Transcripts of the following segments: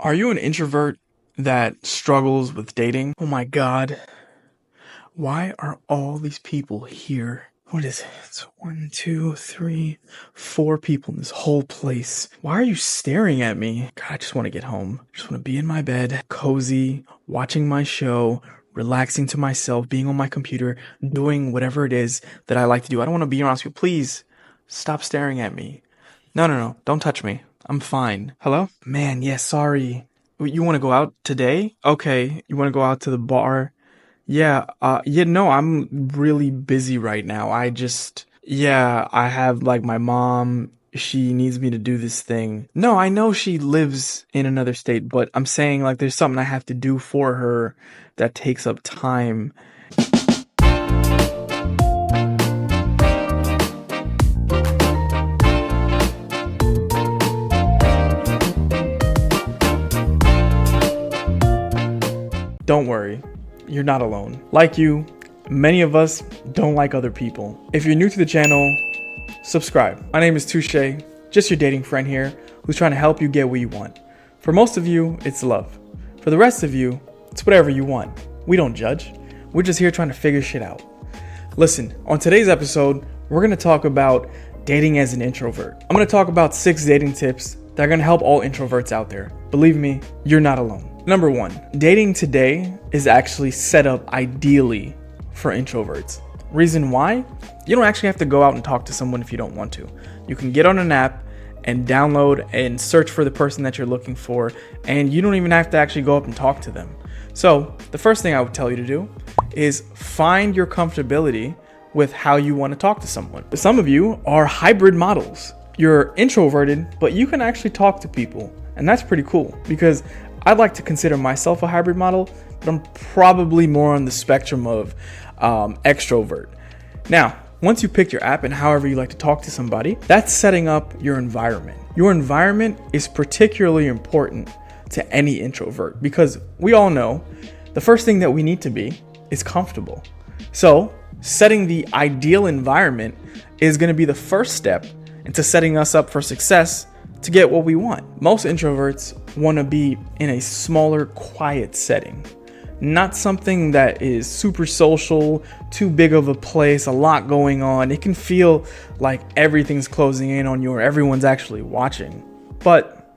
Are you an introvert that struggles with dating? Oh my God. Why are all these people here? What is it? It's 1, 2, 3, 4 people in this whole place. Why are you staring at me? God, I just want to get home. I just want to be in my bed, cozy, watching my show, relaxing to myself, being on my computer, doing whatever it is that I like to do. I don't want to be around you. Please stop staring at me. No. Don't touch me. I'm fine. Hello? Man, yeah, sorry. You want to go out today? Okay. You want to go out to the bar? Yeah, no, I'm really busy right now. I have like my mom, she needs me to do this thing. No, I know she lives in another state, but I'm saying like there's something I have to do for her that takes up time. Don't worry, you're not alone. Like you, many of us don't like other people. If you're new to the channel, subscribe. My name is Touche, just your dating friend here, who's trying to help you get what you want. For most of you, it's love. For the rest of you, it's whatever you want. We don't judge. We're just here trying to figure shit out. Listen, on today's episode, we're gonna talk about dating as an introvert. I'm gonna talk about 6 dating tips that are gonna help all introverts out there. Believe me, you're not alone. Number 1, dating today is actually set up ideally for introverts. Reason why? You don't actually have to go out and talk to someone if you don't want to. You can get on an app and download and search for the person that you're looking for, and you don't even have to actually go up and talk to them. So the first thing I would tell you to do is find your comfortability with how you want to talk to someone. Some of you are hybrid models. You're introverted, but you can actually talk to people, and that's pretty cool because I'd like to consider myself a hybrid model, but I'm probably more on the spectrum of extrovert. Now, once you pick your app and however you like to talk to somebody, that's setting up your environment. Your environment is particularly important to any introvert because we all know the first thing that we need to be is comfortable. So setting the ideal environment is going to be the first step into setting us up for success to get what we want. Most introverts want to be in a smaller, quiet setting. Not something that is super social, too big of a place, a lot going on. It can feel like everything's closing in on you or everyone's actually watching. But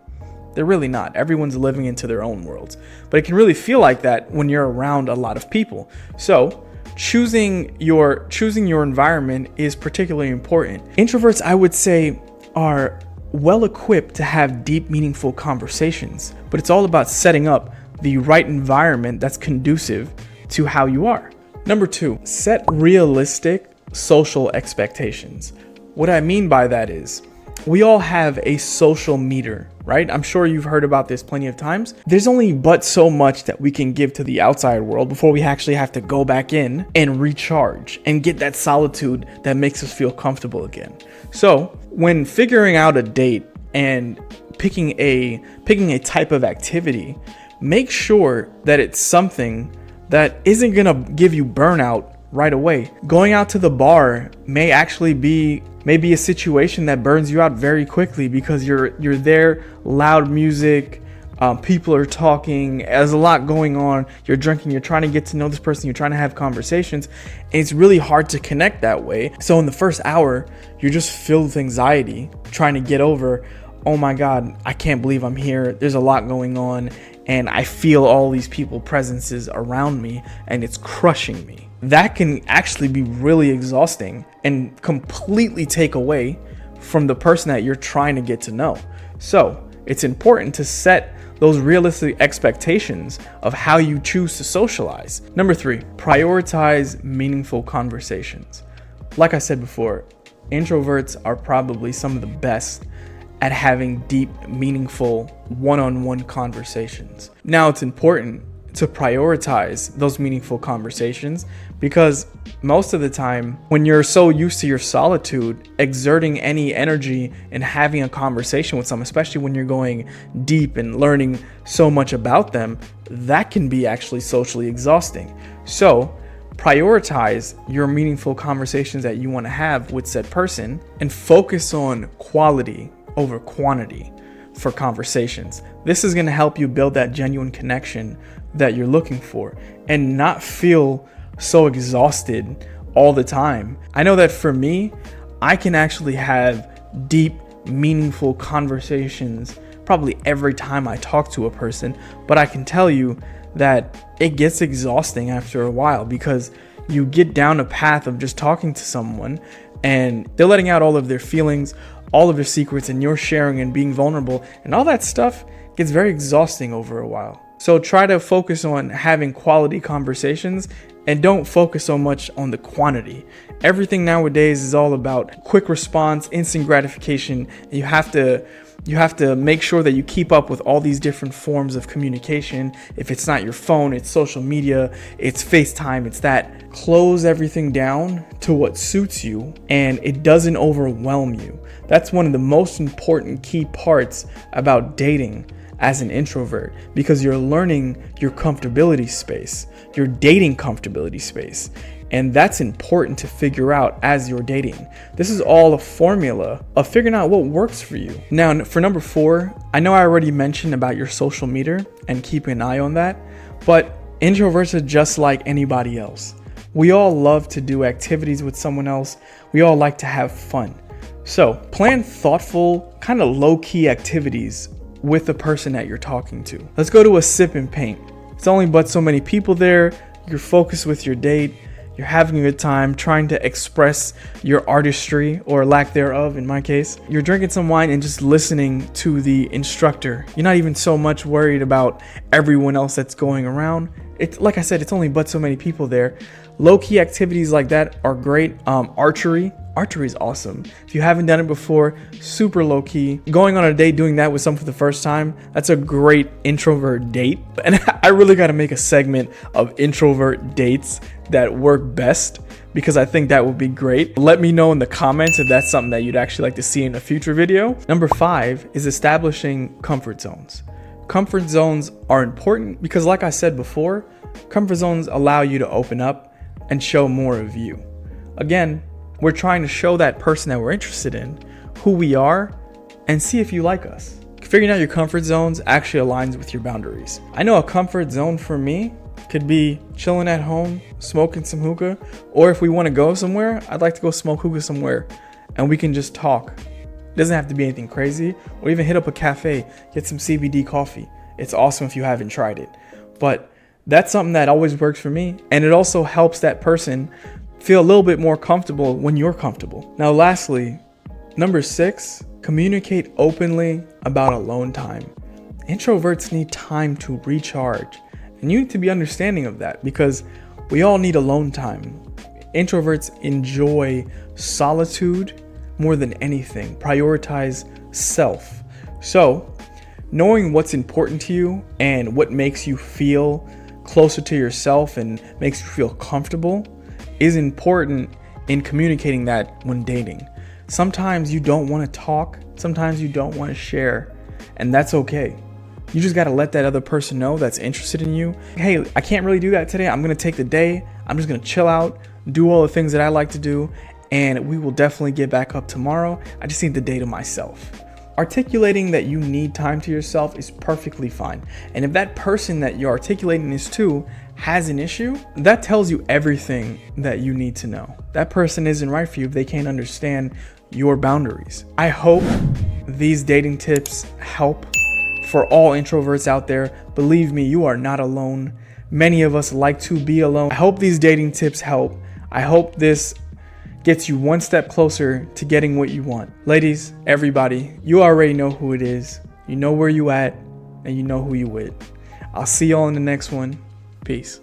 they're really not. Everyone's living into their own worlds. But it can really feel like that when you're around a lot of people. So choosing your environment is particularly important. Introverts, I would say, are well equipped to have deep, meaningful conversations, but it's all about setting up the right environment that's conducive to how you are. Number 2, set realistic social expectations. What I mean by that is we all have a social meter, right? I'm sure you've heard about this plenty of times. There's only but so much that we can give to the outside world before we actually have to go back in and recharge and get that solitude that makes us feel comfortable again. So when figuring out a date and picking a type of activity, make sure that it's something that isn't gonna give you burnout right away. Going out to the bar may actually be a situation that burns you out very quickly because you're there, loud music, people are talking, there's a lot going on, you're drinking, you're trying to get to know this person, you're trying to have conversations, and it's really hard to connect that way. So in the first hour, you're just filled with anxiety, trying to get over, oh my God, I can't believe I'm here, there's a lot going on, and I feel all these people presences around me, and it's crushing me. That can actually be really exhausting and completely take away from the person that you're trying to get to know. So it's important to set those realistic expectations of how you choose to socialize. Number 3, prioritize meaningful conversations. Like I said before, introverts are probably some of the best at having deep, meaningful, one-on-one conversations. Now, it's important to prioritize those meaningful conversations because most of the time when you're so used to your solitude, exerting any energy and having a conversation with someone, especially when you're going deep and learning so much about them, that can be actually socially exhausting. So prioritize your meaningful conversations that you want to have with said person and focus on quality over quantity for conversations. This is going to help you build that genuine connection that you're looking for and not feel so exhausted all the time. I know that for me, I can actually have deep, meaningful conversations probably every time I talk to a person, but I can tell you that it gets exhausting after a while because you get down a path of just talking to someone and they're letting out all of their feelings, all of their secrets, and you're sharing and being vulnerable, and all that stuff gets very exhausting over a while. So try to focus on having quality conversations and don't focus so much on the quantity. Everything nowadays is all about quick response, instant gratification. You have to make sure that you keep up with all these different forms of communication. If it's not your phone, it's social media, it's FaceTime, it's that. Close everything down to what suits you and it doesn't overwhelm you. That's one of the most important key parts about dating as an introvert, because you're learning your comfortability space, your dating comfortability space. And that's important to figure out as you're dating. This is all a formula of figuring out what works for you. Now, for number 4, I know I already mentioned about your social meter and keeping an eye on that, but introverts are just like anybody else. We all love to do activities with someone else. We all like to have fun. So plan thoughtful, kind of low-key activities with the person that you're talking to. Let's go to a sip and paint. It's only but so many people there. You're focused with your date. You're having a good time trying to express your artistry or lack thereof in my case. You're drinking some wine and just listening to the instructor. You're not even so much worried about everyone else that's going around. It's like I said, it's only but so many people there. Low-key activities like that are great. Archery is awesome. If you haven't done it before, super low-key. Going on a date, doing that with someone for the first time, that's a great introvert date. And I really got to make a segment of introvert dates that work best, because I think that would be great. Let me know in the comments if that's something that you'd actually like to see in a future video. Number 5 is establishing comfort zones. Comfort zones are important because, like I said before, comfort zones allow you to open up and show more of you. Again, we're trying to show that person that we're interested in who we are and see if you like us. Figuring out your comfort zones actually aligns with your boundaries. I know a comfort zone for me could be chilling at home, smoking some hookah, or if we want to go somewhere, I'd like to go smoke hookah somewhere and we can just talk. It doesn't have to be anything crazy, or even hit up a cafe, get some CBD coffee. It's awesome if you haven't tried it. But that's something that always works for me, and it also helps that person feel a little bit more comfortable when you're comfortable. Now, lastly, number 6, communicate openly about alone time. Introverts need time to recharge, and you need to be understanding of that because we all need alone time. Introverts enjoy solitude more than anything, prioritize self. So, knowing what's important to you and what makes you feel closer to yourself and makes you feel comfortable is important in communicating that when dating. Sometimes you don't want to talk, sometimes you don't want to share, and that's okay. You just got to let that other person know that's interested in you. Hey, I can't really do that today. I'm going to take the day. I'm just going to chill out, do all the things that I like to do, and we will definitely get back up tomorrow. I just need the day to myself. Articulating that you need time to yourself is perfectly fine. And if that person that you're articulating this to has an issue, that tells you everything that you need to know. That person isn't right for you if they can't understand your boundaries. I hope these dating tips help for all introverts out there. Believe me, you are not alone. Many of us like to be alone. I hope these dating tips help. I hope this gets you one step closer to getting what you want. Ladies, everybody, you already know who it is. You know where you at, and you know who you with. I'll see y'all in the next one. Peace.